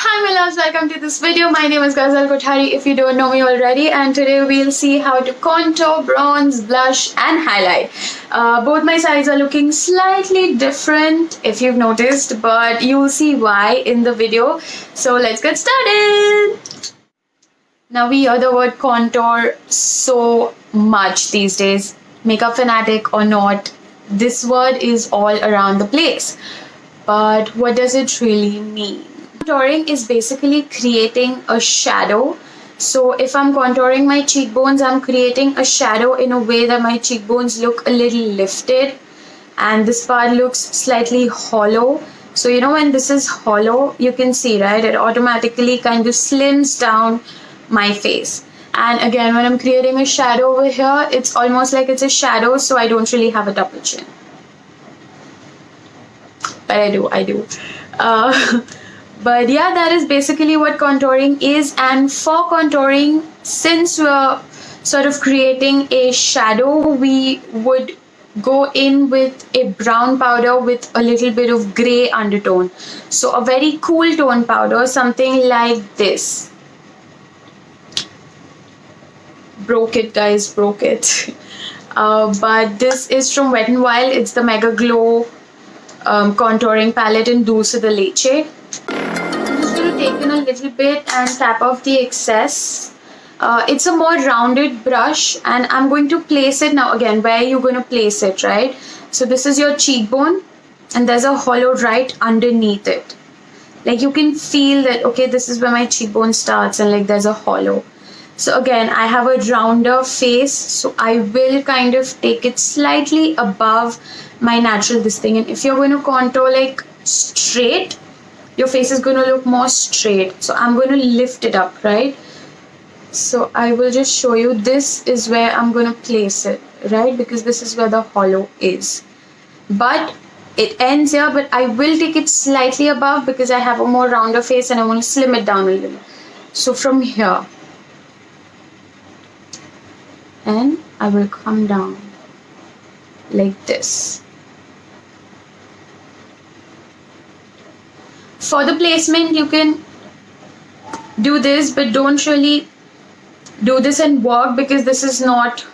Hi my loves, welcome to this video. My name is Gazal Kothari if you don't know me already, and today we'll see how to contour, bronze, blush and highlight. Both my sides are looking slightly different if you've noticed, but you'll see why in the video. So let's get started. Now we hear the word contour so much these days. Makeup fanatic or not, this word is all around the place. But what does it really mean? Contouring is basically creating a shadow. So if I'm contouring my cheekbones, I'm creating a shadow in a way that my cheekbones look a little lifted and this part looks slightly hollow. So you know when this is hollow, you can see, right? It automatically kind of slims down my face. And again, when I'm creating a shadow over here, it's almost like it's a shadow, so I don't really have a double chin. But I do. But yeah, that is basically what contouring is. And for contouring, since we're sort of creating a shadow, we would go in with a brown powder with a little bit of gray undertone. So a very cool tone powder, something like this. Broke it, guys, broke it. But this is from Wet n Wild. It's the megaglo contouring palette in Dulce de Leche. I'm just going to take in a little bit and tap off the excess. It's a more rounded brush and I'm going to place it now. Again, where are you going to place it, right? So this is your cheekbone and there's a hollow right underneath it. Like you can feel that, okay, this is where my cheekbone starts and like there's a hollow. So again, I have a rounder face, so I will kind of take it slightly above my natural this thing. And if you're going to contour like straight, your face is going to look more straight. So I'm going to lift it up, right? So I will just show you. This is where I'm going to place it, right? Because this is where the hollow is. But it ends here, but I will take it slightly above because I have a more rounder face and I want to slim it down a little. So from here, and I will come down like this. For the placement, you can do this, but don't really do this and work because this is not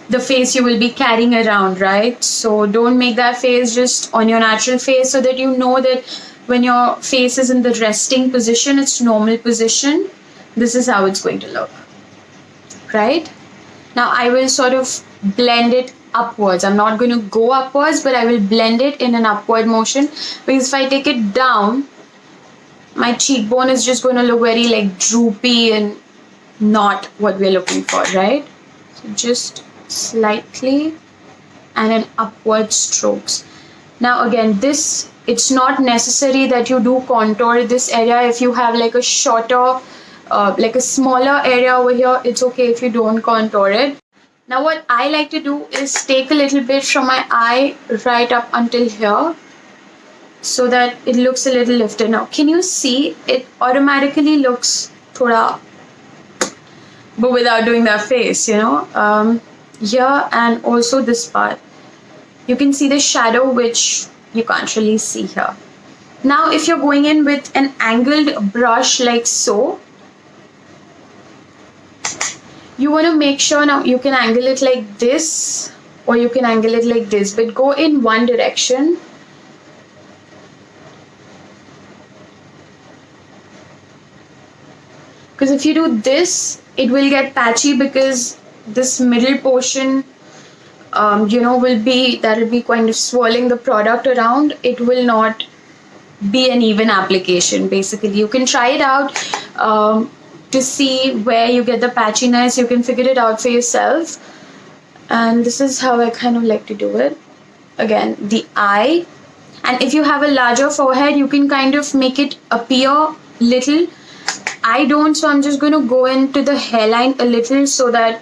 the face you will be carrying around, right? So don't make that face just on your natural face, so that you know that when your face is in the resting position, its normal position, this is how it's going to look, right? Now I will sort of blend it upwards. I'm not going to go upwards, but I will blend it in an upward motion, because if I take it down, my cheekbone is just going to look very like droopy and not what we're looking for, right? So just slightly and an upward strokes. Now again, this, it's not necessary that you do contour this area. If you have like a shorter like a smaller area over here, it's okay if you don't contour it. Now what I like to do is take a little bit from my eye right up until here, so that it looks a little lifted. Now can you see it automatically looks thoda, but without doing that face, you know, here and also this part, you can see the shadow which you can't really see here. Now if you're going in with an angled brush like so, you want to make sure, now you can angle it like this or you can angle it like this, but go in one direction. Because if you do this, it will get patchy, because this middle portion, you know, will be kind of swirling the product around. It will not be an even application. Basically, you can try it out to see where you get the patchiness. You can figure it out for yourself. And this is how I kind of like to do it. Again, the eye. And if you have a larger forehead, you can kind of make it appear little. I don't, so I'm just going to go into the hairline a little so that,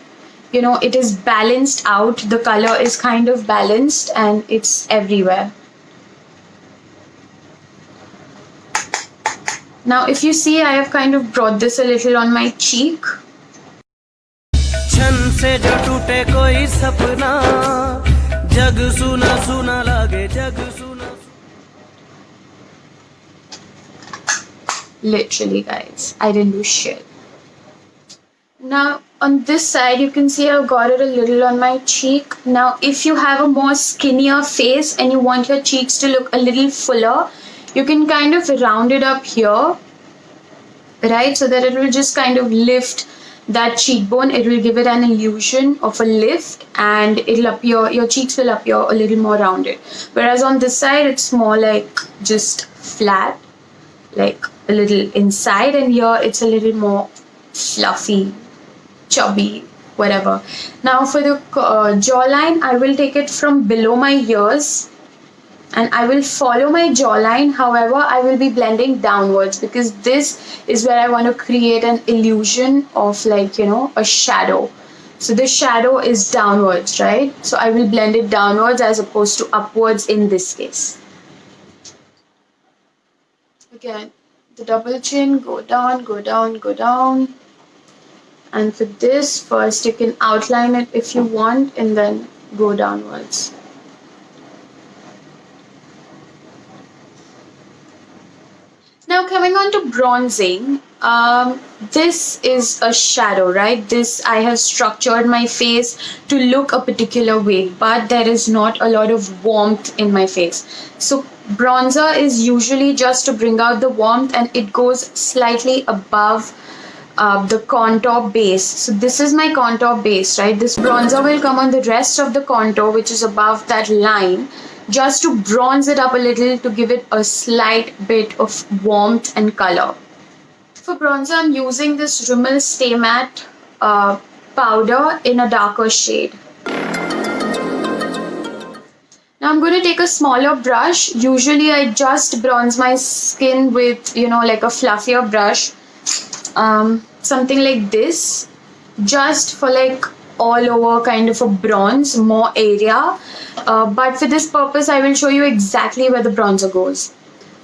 you know, it is balanced out. The color is kind of balanced and it's everywhere. Now if you see, I have kind of brought this a little on my cheek. Literally, guys, I didn't do shit. Now on this side you can see I've got it a little on my cheek. Now if you have a more skinnier face and you want your cheeks to look a little fuller, you can kind of round it up here, right, so that it will just kind of lift that cheekbone. It will give it an illusion of a lift and it'll appear, your cheeks will appear a little more rounded. Whereas on this side it's more like just flat, like a little inside, and here it's a little more fluffy, chubby, whatever. Now for the jawline, I will take it from below my ears and I will follow my jawline. However, I will be blending downwards because this is where I want to create an illusion of, like, you know, a shadow. So this shadow is downwards, right? So I will blend it downwards as opposed to upwards in this case. Again, the double chin, go down, go down, go down. And for this, first you can outline it if you want and then go downwards. Now coming on to bronzing, this is a shadow, right? This, I have structured my face to look a particular way, but there is not a lot of warmth in my face. So bronzer is usually just to bring out the warmth, and it goes slightly above the contour base. So this is my contour base, right? This bronzer will come on the rest of the contour, which is above that line, just to bronze it up a little, to give it a slight bit of warmth and color. For bronzer, I'm using this Rimmel Stay Matte powder in a darker shade. Now I'm going to take a smaller brush. Usually I just bronze my skin with, you know, like a fluffier brush. Something like this, just for like all over kind of a bronze, more area. But for this purpose, I will show you exactly where the bronzer goes.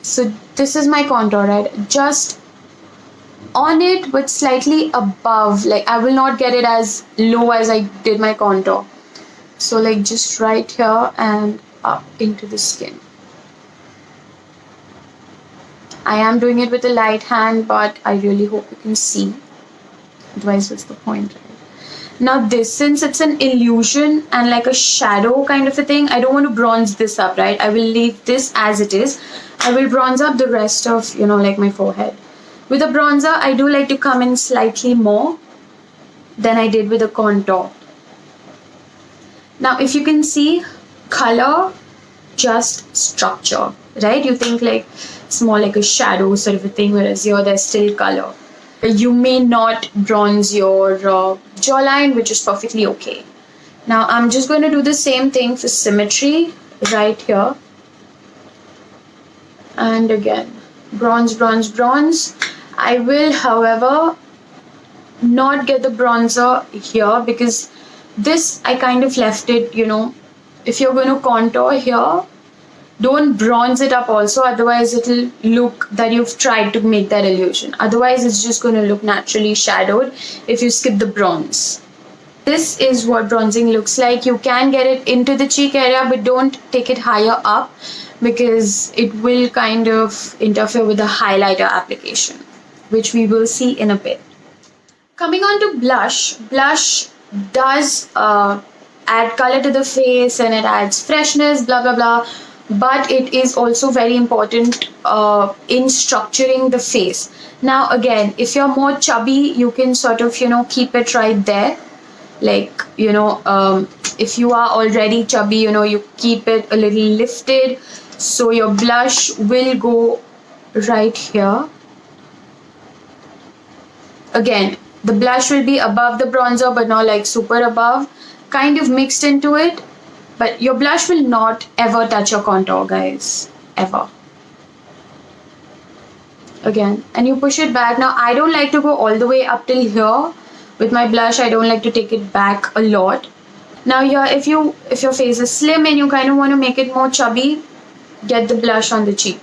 So this is my contour, right? Just on it, but slightly above. Like, I will not get it as low as I did my contour. So like just right here and up into the skin. I am doing it with a light hand, but I really hope you can see. Otherwise, what's the point, right? Now this, since it's an illusion and like a shadow kind of a thing, I don't want to bronze this up, right? I will leave this as it is. I will bronze up the rest of, you know, like my forehead. With a bronzer, I do like to come in slightly more than I did with a contour. Now, if you can see, color, just structure, right? You think like it's more like a shadow sort of a thing, whereas here there's still color. You may not bronze your jawline, which is perfectly okay. Now I'm just going to do the same thing for symmetry right here. And again, bronze, bronze, bronze. I will, however, not get the bronzer here because this, I kind of left it, you know, if you're going to contour here, don't bronze it up also, otherwise it'll look that you've tried to make that illusion. Otherwise it's just going to look naturally shadowed if you skip the bronze. This is what bronzing looks like. You can get it into the cheek area, but don't take it higher up because it will kind of interfere with the highlighter application, which we will see in a bit. Coming on to blush, blush does add color to the face and it adds freshness, blah blah blah. But it is also very important in structuring the face. Now again, if you're more chubby, you can sort of, you know, keep it right there. Like, you know, if you are already chubby, you know, you keep it a little lifted. So your blush will go right here. Again, the blush will be above the bronzer, but not like super above, kind of mixed into it. But your blush will not ever touch your contour, guys, ever. Again, and you push it back. Now, I don't like to go all the way up till here. With my blush, I don't like to take it back a lot. Now here, if your face is slim and you kind of want to make it more chubby, get the blush on the cheek.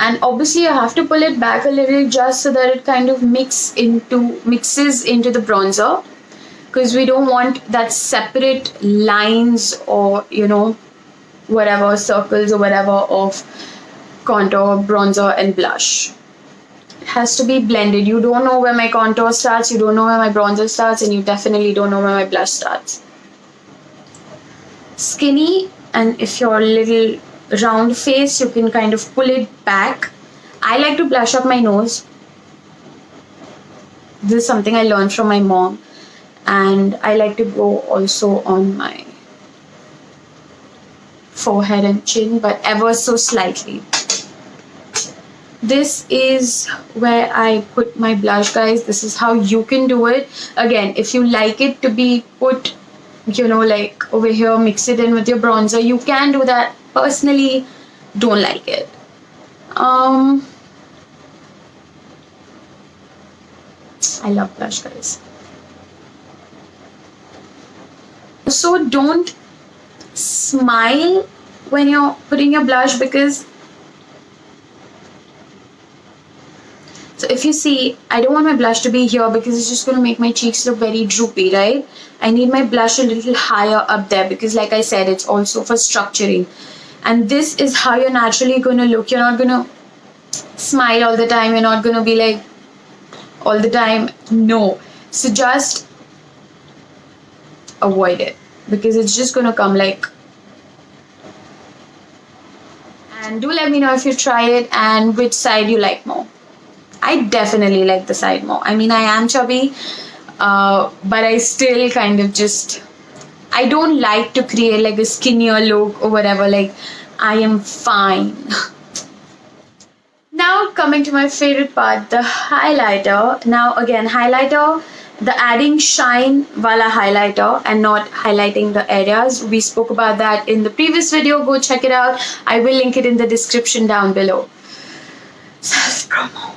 And obviously you have to pull it back a little just so that it kind of mixes into the bronzer, because we don't want that separate lines or, you know, whatever, circles or whatever of contour, bronzer and blush. It has to be blended. You don't know where my contour starts, you don't know where my bronzer starts, and you definitely don't know where my blush starts. Skinny, and if you're a little round face, you can kind of pull it back. I like to blush up my nose. This is something I learned from my mom, and I like to go also on my forehead and chin, but ever so slightly. This is where I put my blush, guys. This is how you can do it. Again, if you like it to be put, you know, like over here, mix it in with your bronzer, you can do that. Personally, don't like it. I love blush, guys. So don't smile when you're putting your blush, because so if you see, I don't want my blush to be here because it's just going to make my cheeks look very droopy, right? I need my blush a little higher up there because, like I said, it's also for structuring. And this is how you're naturally going to look. You're not going to smile all the time. You're not going to be like all the time. No. So just avoid it because it's just going to come like. And do let me know if you try it and which side you like more. I definitely like the side more. I mean, I am chubby, but I still kind of just, I don't like to create like a skinnier look or whatever. Like, I am fine. Now coming to my favorite part, the highlighter. Now again, highlighter, the adding shine wala highlighter and not highlighting the areas. We spoke about that in the previous video. Go check it out. I will link it in the description down below. Self promo.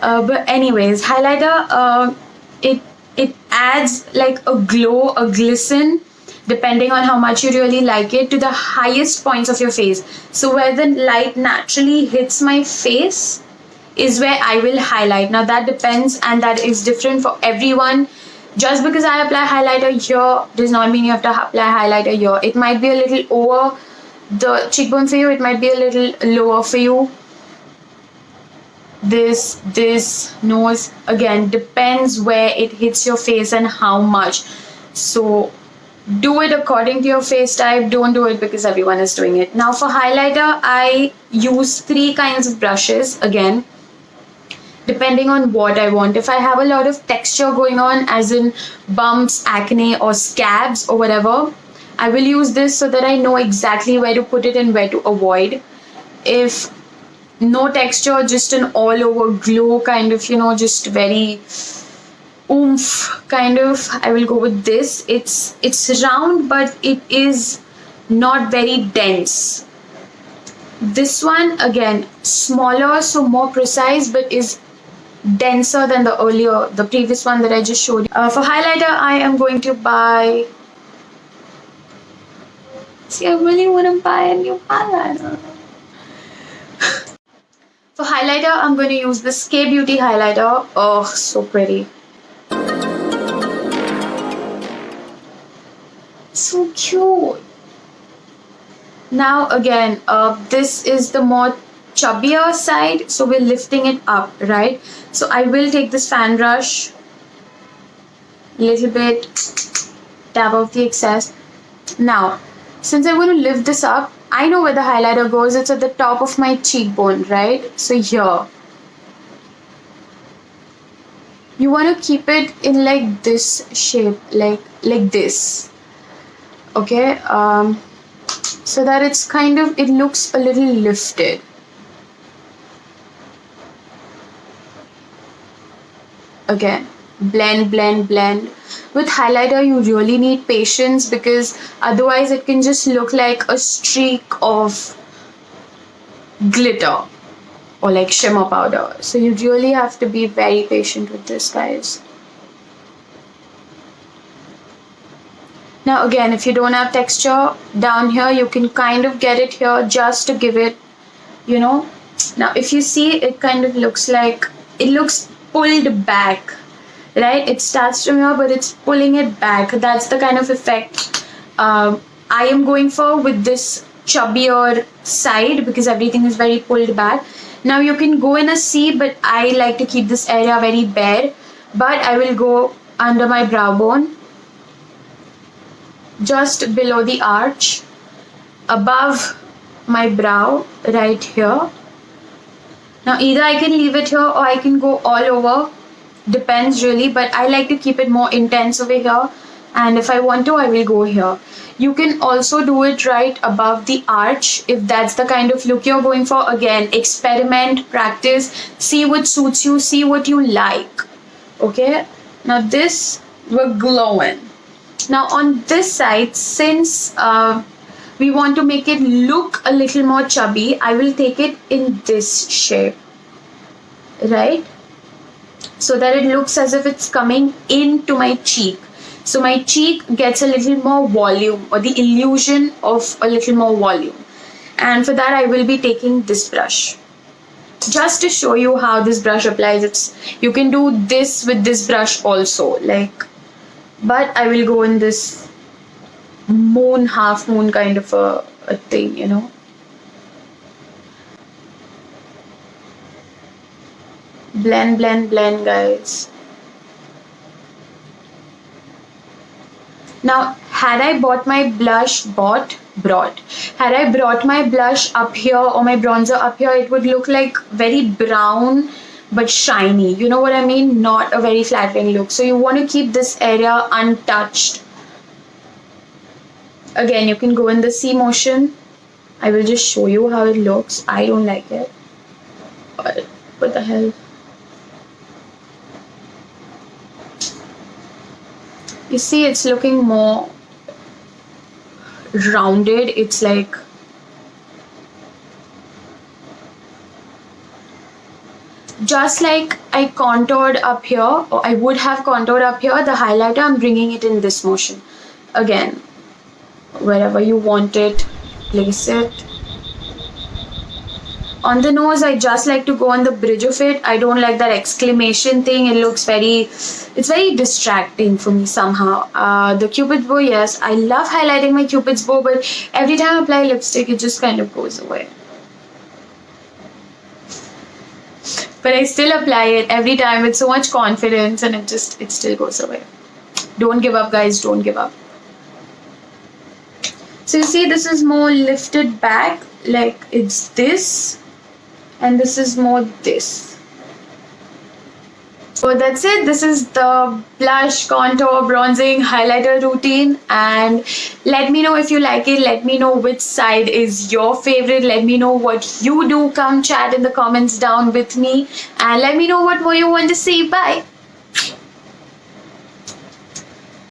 But anyways, highlighter, it adds like a glow, a glisten, depending on how much you really like it, to the highest points of your face. So where the light naturally hits my face is where I will highlight. Now that depends, and that is different for everyone. Just because I apply highlighter here does not mean you have to apply highlighter here. It might be a little over the cheekbone for you, it might be a little lower for you. This nose, again, depends where it hits your face and how much. So do it according to your face type. Don't do it because everyone is doing it. Now for highlighter, I use 3 kinds of brushes, again, depending on what I want. If I have a lot of texture going on, as in bumps, acne or scabs or whatever, I will use this so that I know exactly where to put it and where to avoid. If no texture, just an all over glow kind of, you know, just very oomph kind of, I will go with this. It's round, but it is not very dense. This one, again, smaller, so more precise, but is denser than the previous one that I just showed you. For highlighter, I am going to buy, see, I really want to buy a new highlighter. For highlighter, I'm going to use this K Beauty highlighter. Oh, so pretty. So cute. Now again, this is the more chubbier side, so we're lifting it up, right? So I will take this fan brush, little bit, dab off the excess. Now, since I'm going to lift this up, I know where the highlighter goes. It's at the top of my cheekbone, right? So here. You want to keep it in like this shape, like this. Okay? So that it's kind of, it looks a little lifted. Again, blend, blend, blend. With highlighter, you really need patience because otherwise it can just look like a streak of glitter or like shimmer powder. So you really have to be very patient with this, guys. Now again, if you don't have texture down here, you can kind of get it here just to give it, you know. Now if you see, it kind of looks like, it looks pulled back, right? It starts from here, but it's pulling it back. That's the kind of effect I am going for with this chubbier side because everything is very pulled back. Now you can go in a C, but I like to keep this area very bare. But I will go under my brow bone, just below the arch, above my brow, right here. Now either I can leave it here or I can go all over, depends really, but I like to keep it more intense over here, and if I want to I will go here. You can also do it right above the arch if that's the kind of look you're going for. Again, experiment, practice, see what suits you, see what you like. Okay, now this, we're glowing. Now on this side, since we want to make it look a little more chubby, I will take it in this shape, right? So that it looks as if it's coming into my cheek. So my cheek gets a little more volume, or the illusion of a little more volume. And for that I will be taking this brush. Just to show you how this brush applies, you can do this with this brush also, but I will go in this moon, half moon kind of a thing, you know. Blend, blend, blend, guys. Now, had I brought my blush, had I brought my blush up here or my bronzer up here, it would look like very brown but shiny. You know what I mean? Not a very flattering look. So you want to keep this area untouched. Again, you can go in the C motion. I will just show you how it looks. I don't like it. But what the hell? You see, it's looking more rounded. It's like just like I contoured up here, or I would have contoured up here, the highlighter, I'm bringing it in this motion. Again, wherever you want it, place it. On the nose, I just like to go on the bridge of it. I don't like that exclamation thing. It looks it's very distracting for me somehow. The Cupid's bow, yes, I love highlighting my Cupid's bow, but every time I apply lipstick, it just kind of goes away. But I still apply it every time with so much confidence, and it still goes away. Don't give up, guys, don't give up. So you see, this is more lifted back, like it's this, and this is more this. So that's it. This is the blush, contour, bronzing, highlighter routine, and let me know if you like it. Let me know which side is your favorite. Let me know what you do. Come chat in the comments down with me, and let me know what more you want to see. Bye.